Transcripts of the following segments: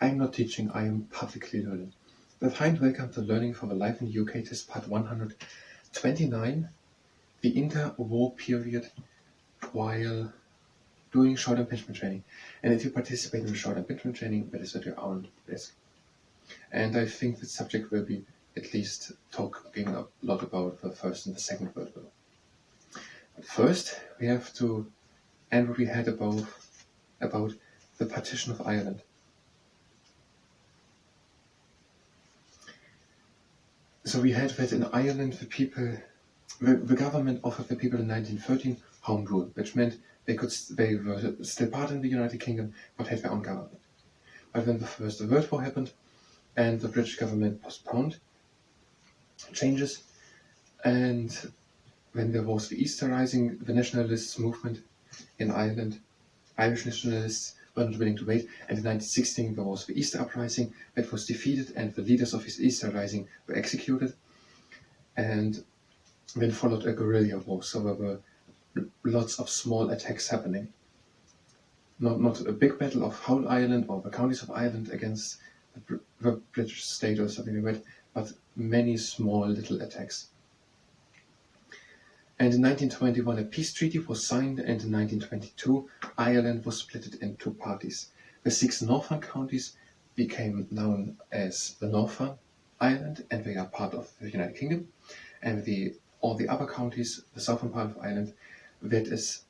I'm not teaching, I am publicly learning. Hi and welcome to Learning for the Life in the UK test part 129, the inter-war period while doing short impingement training. And if you participate in the short impingement training, that is at your own risk. And I think the subject will be at least talking a lot about the First and the Second World War. But first, we have to end what we had about the partition of Ireland. So we had that in Ireland, the government offered the people in 1913 home rule, which meant they were still part of the United Kingdom, but had their own government. But then the First World War happened, and the British government postponed changes, and when there was the Easter Rising, the nationalist movement in Ireland, Irish nationalists were not willing to wait, and in 1916 there was the Easter Uprising that was defeated, and the leaders of this Easter Rising were executed, and then followed a guerrilla war. So there were lots of small attacks happening. Not a big battle of whole Ireland or the counties of Ireland against the British state or something like that, but many small little attacks. And in 1921 a peace treaty was signed, and in 1922 Ireland was split into parties. The 6 northern counties became known as the Northern Ireland, and they are part of the United Kingdom. And all the other counties, the southern part of Ireland, that is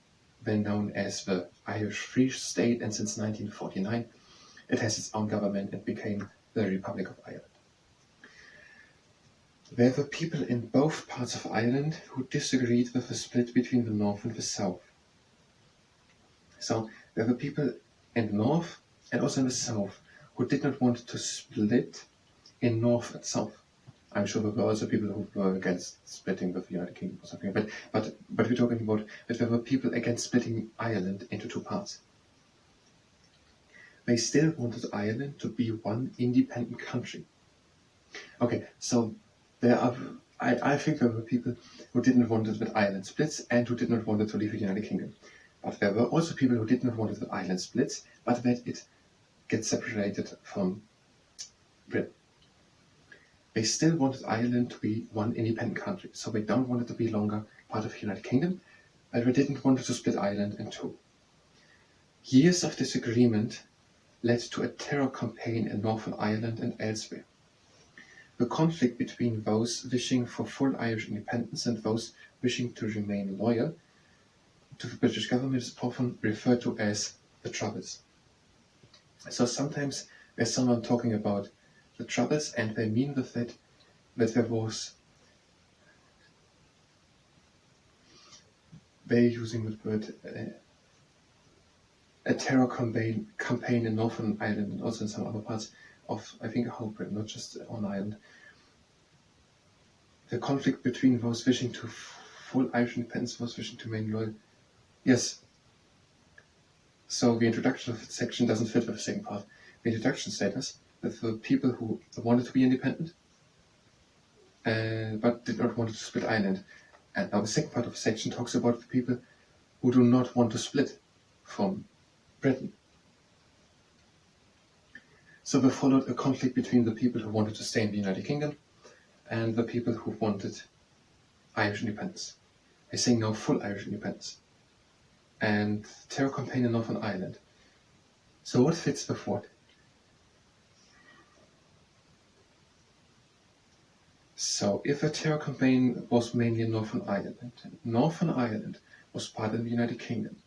then known as the Irish Free State, and since 1949 it has its own government and became the Republic of Ireland. There were people in both parts of Ireland who disagreed with the split between the North and the South. So there were people in the North and also in the South who did not want to split in North and South. I'm sure there were also people who were against splitting with the United Kingdom or something, but we're talking about that there were people against splitting Ireland into 2 parts. They still wanted Ireland to be one independent country. Okay, so I think there were people who didn't want it that Ireland splits and who did not want it to leave the United Kingdom. But there were also people who did not want it that Ireland splits, but that it gets separated from Britain. They still wanted Ireland to be one independent country, so they don't want it to be longer part of the United Kingdom, but they didn't want it to split Ireland in 2. Years of disagreement led to a terror campaign in Northern Ireland and elsewhere. The conflict between those wishing for full Irish independence and those wishing to remain loyal to the British government is often referred to as the Troubles. So sometimes there's someone talking about the Troubles, and they mean with that there was, they're using the word a terror campaign in Northern Ireland and also in some other parts of, I think, whole Britain, not just on Ireland. The conflict between those wishing to full Irish independence, those wishing to remain loyal. Yes. So the introduction of the section doesn't fit with the second part. The introduction status that the people who wanted to be independent but did not want to split Ireland. And now the second part of the section talks about the people who do not want to split from Britain. So there followed a conflict between the people who wanted to stay in the United Kingdom and the people who wanted Irish independence. They're saying no full Irish independence. And terror campaign in Northern Ireland. So what fits with what? So if a terror campaign was mainly in Northern Ireland was part of the United Kingdom,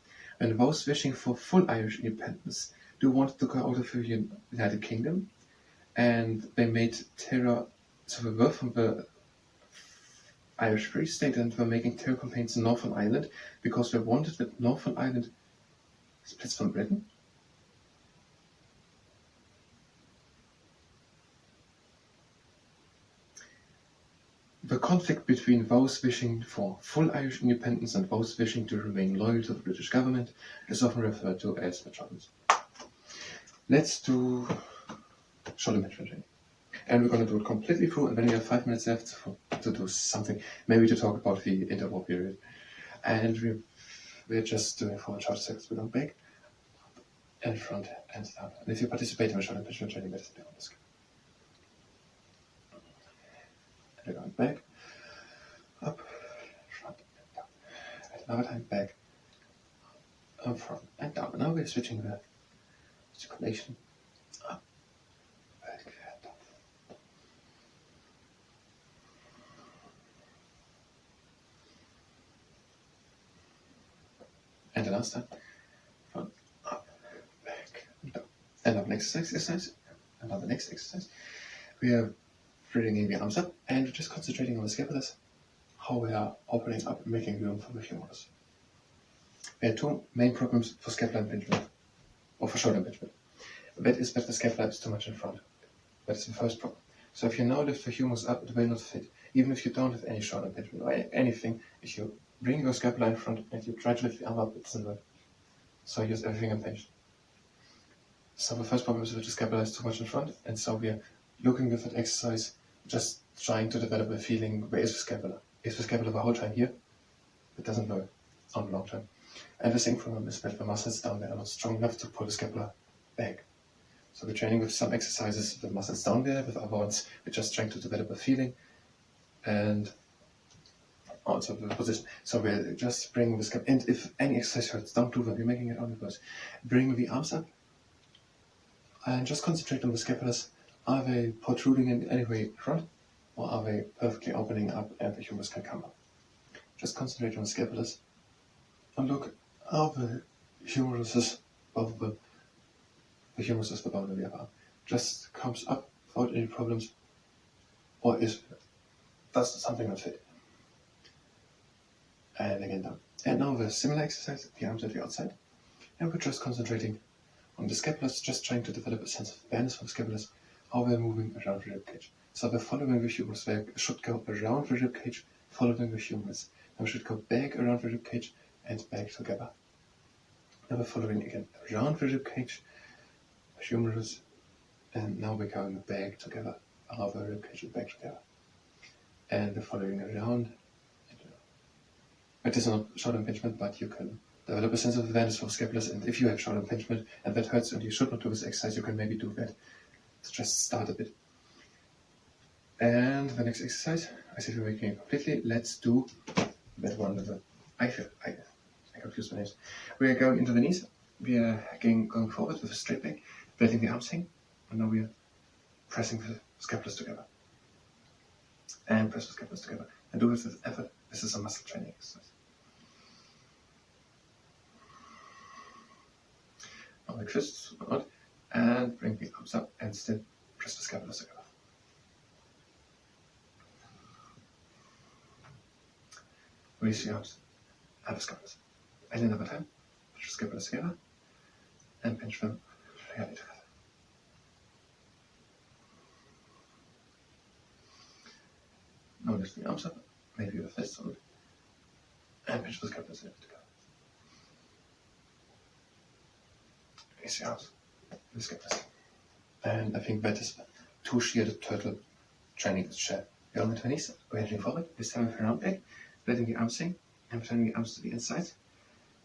and those wishing for full Irish independence do want to go out of the United Kingdom, and they made terror, so they were from the Irish Free State and were making terror campaigns in Northern Ireland because they wanted that Northern Ireland splits from Britain. The conflict between those wishing for full Irish independence and those wishing to remain loyal to the British government is often referred to as the Troubles. Let's do short impingement training. And we're going to do it completely through, and then we have 5 minutes left to do something, maybe to talk about the interwar period. And we're just doing 4 short seconds without break. and front and down. And if you participate in a shoulder impingement training, that is down the scale. And we're going back, up, front, and down. And another time back, up, front, and down. And now we're switching the circulation up, back, and down. And the last time, front, up, back, and down. Another exercise, another next exercise. We are bringing the arms up and just concentrating on the scapulas, how we are opening up and making room for the humerus. There are two main problems for scapular impingement, or for shoulder impingement. That is that the scapula is too much in front. That is the first problem. So if you now lift the humerus up, it will not fit. Even if you don't have any shoulder impingement or anything, if you bring your scapula in front and you try to lift the arm up, it doesn't work. So use everything impinged. So the first problem is that the scapula is too much in front, and so we are looking with that exercise, just trying to develop a feeling, where is the scapula? Is the scapula the whole time here? It doesn't work on the long term. And the second problem is that the muscles down there are not strong enough to pull the scapula back. So we're training with some exercises with muscles down there, with other ones we're just trying to develop a feeling and also the position. So we're just bringing the scapula, and if any exercise hurts, don't do that, we're making it only worse. Bring the arms up and just concentrate on the scapulas. Are they protruding in any way in front, or are they perfectly opening up and the humerus can come up? Just concentrate on the scapulas and look, are the humeruses above the humerus above the upper arm just comes up without any problems, or does something not fit? And again down. And now the similar exercise, the arms at the outside, and we're just concentrating on the scapulas, just trying to develop a sense of awareness for the scapulas, how they're moving around the ribcage. So they're following the humerus. They should go around the ribcage, following the humerus. Now we should go back around the ribcage and back together. Now we're following again around the ribcage, the humerus, and now we're going back together, around the ribcage and back together. And we're following around. It is not shoulder impingement, but you can develop a sense of awareness for scapulas, and if you have shoulder impingement and that hurts and you should not do this exercise, you can maybe do that to just start a bit. And the next exercise, I said we're making it completely. Let's do that one with the I confused the names. We are going into the knees. We are going forward with a straight back, letting the arms hang, and now we are pressing the scapulas together. And press the scapulas together. And do this with effort. This is a muscle training exercise. Now the fists out and bring the arms up and still press the scapulas together. Release the arms and the scapulas. And another time, push the scapulas together and pinch them fairly together. Now lift the arms up, maybe the fists on, and pinch the scapulas together. Release the arms, the scapulas. And I think that is two-shielded turtle training chair. We're on the knees, we're heading forward, this time with a round back, letting the arms hang, and turning the arms to the inside,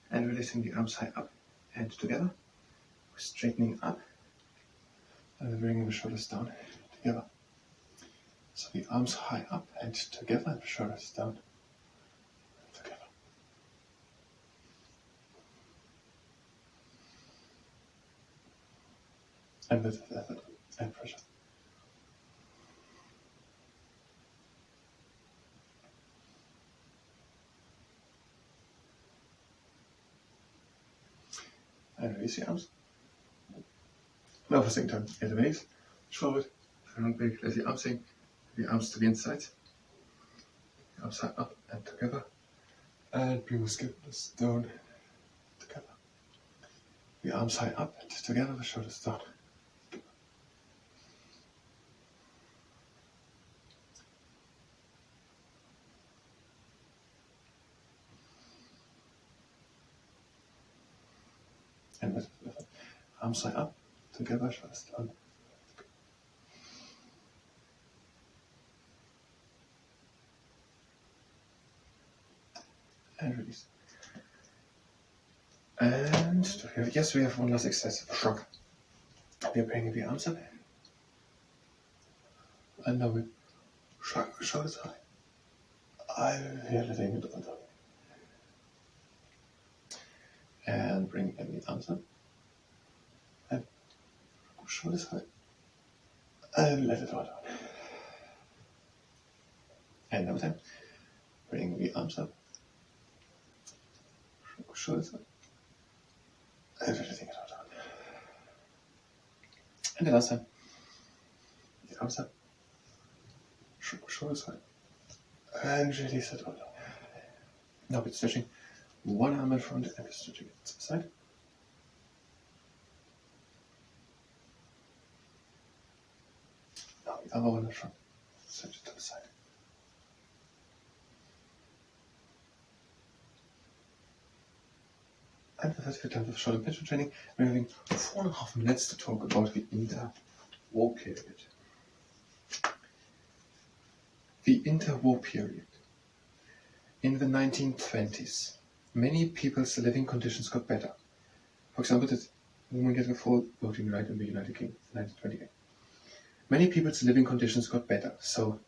and releasing the arms high up and together. We're straightening up, and we're bringing the shoulders down together. So the arms high up and together, and the shoulders down together. And with effort and pressure. And release the arms. Now for the second time, into the knees, forward, round back, let the arms hang, the arms to the inside, the arms high up and together, and bring the scapulas down together. The arms high up and together, the shoulders down. And with arms high up, together, shoulders down. And release. And And yes, we have one last excessive shock. Wir bringen the answer. And now we show it out. We are letting it under. And bring in the answer. And show this out. And let it out. And now then, bring the arms up. Show this out. And everything it out. And the last time, the arms up. Show this out. And release it out. Now we're stretching one arm in front and we're stretching it to the side. Now the other one in front. Stretch it to the side. And with that, we're done with short and pinch training. We're having 4.5 minutes to talk about the interwar period. The interwar period. In the 1920s, many people's living conditions got better. For example, the women get the full voting right in the United Kingdom in 1928. Many people's living conditions got better, so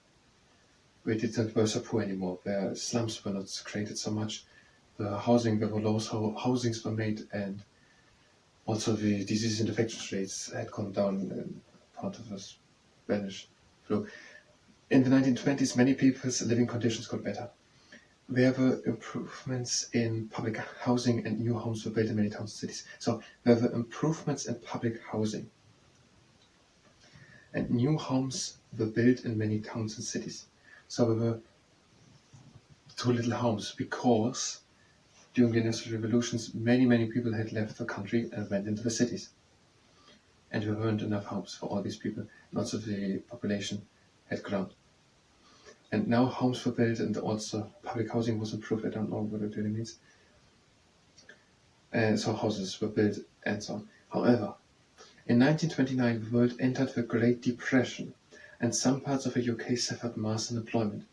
we weren't so poor anymore. Their slums were not created so much. The housing, there were low housings were made, and also the disease and infection rates had gone down in part of the Spanish flu. In the 1920s, many people's living conditions got better. There were improvements in public housing and new homes were built in many towns and cities. So there were improvements in public housing. And new homes were built in many towns and cities. So there were too little homes because during the Industrial Revolutions, many people had left the country and went into the cities. And there weren't enough homes for all these people. Lots of the population had grown. And now homes were built and also public housing was improved. I don't know what it really means. So houses were built and so on. However, in 1929 the world entered the Great Depression and some parts of the UK suffered mass unemployment.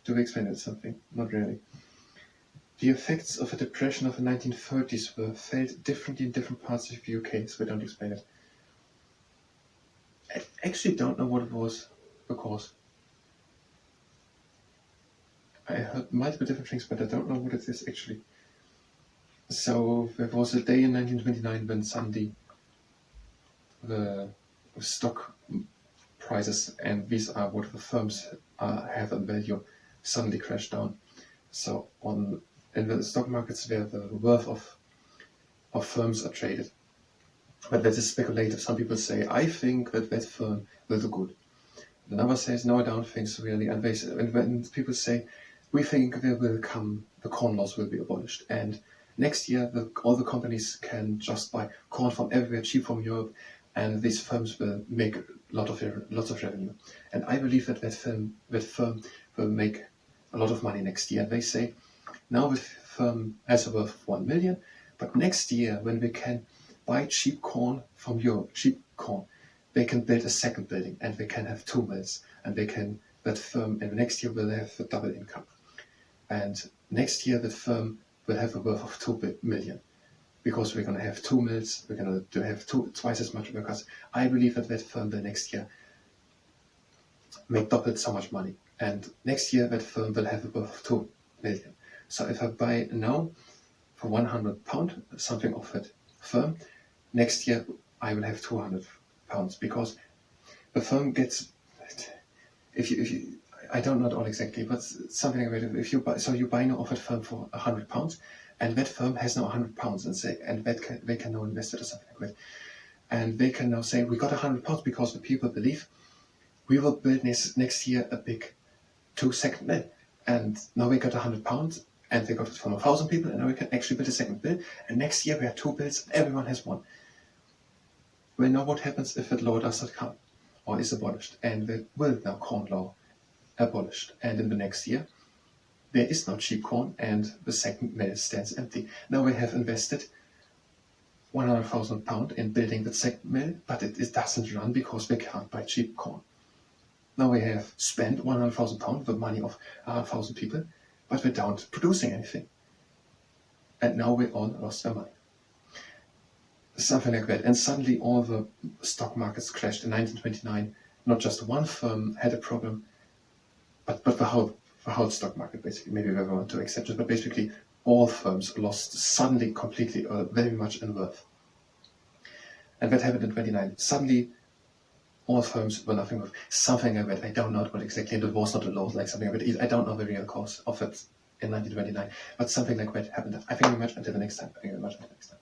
Do we explain that something? Not really. The effects of the depression of the 1930s were felt differently in different parts of the UK, so we don't explain it. I actually don't know what it was because I heard multiple different things, but I don't know what it is actually. So there was a day in 1929 when suddenly the stock prices, and these are what the firms have in value, suddenly crashed down. So in the stock markets where the worth of firms are traded. But that is speculative. Some people say, I think that firm will do good. Another says, no, I don't think so really. And when people say, we think there will come, the corn laws will be abolished. And next year, all the companies can just buy corn from everywhere, cheap from Europe, and these firms will make lots of revenue. And I believe that firm will make a lot of money next year. And they say, now the firm has a worth of 1 million, but next year, when we can buy cheap corn from Europe, they can build a second building and they can have 2 mills, and that firm in the next year will have a double income. And next year, that firm will have a worth of 2 million because we're going to have 2 mills, we're going to have twice as much workers. I believe that firm will next year make double so much money. And next year, that firm will have a worth of 2 million. So if I buy now for £100 something of that firm, next year I will have £200 because the firm gets, if you I don't know it all exactly, but something like that. If you buy now of that firm for £100, and that firm has now £100 and they can now invest it or something like that, and they can now say we got £100 because the people believe we will build next year a big 2-second mill, and now we got £100. And they got it from 1,000 people, and now we can actually build a second bill. And next year we have 2 bills, everyone has one. Well, now what happens if that law does not come, or is abolished, and the will now corn law abolished, and in the next year there is no cheap corn, and the second mill stands empty. Now we have invested £100,000 in building the second mill, but it doesn't run because we can't buy cheap corn. Now we have spent £100,000, the money of 1,000 people, but we don't producing anything. And now we all lost our money. something like that. And suddenly all the stock markets crashed in 1929. Not just one firm had a problem, but the whole stock market, basically. Maybe there were one or two exceptions, but basically all firms lost suddenly completely very much in worth. And that happened in 29. Suddenly all firms were nothing worth. Something like that. I don't know what exactly. And it was not a law, like something like that. I don't know the real cause of it in 1929. But something like that happened. I thank you very much. Until the next time. Thank you very much. Until next time.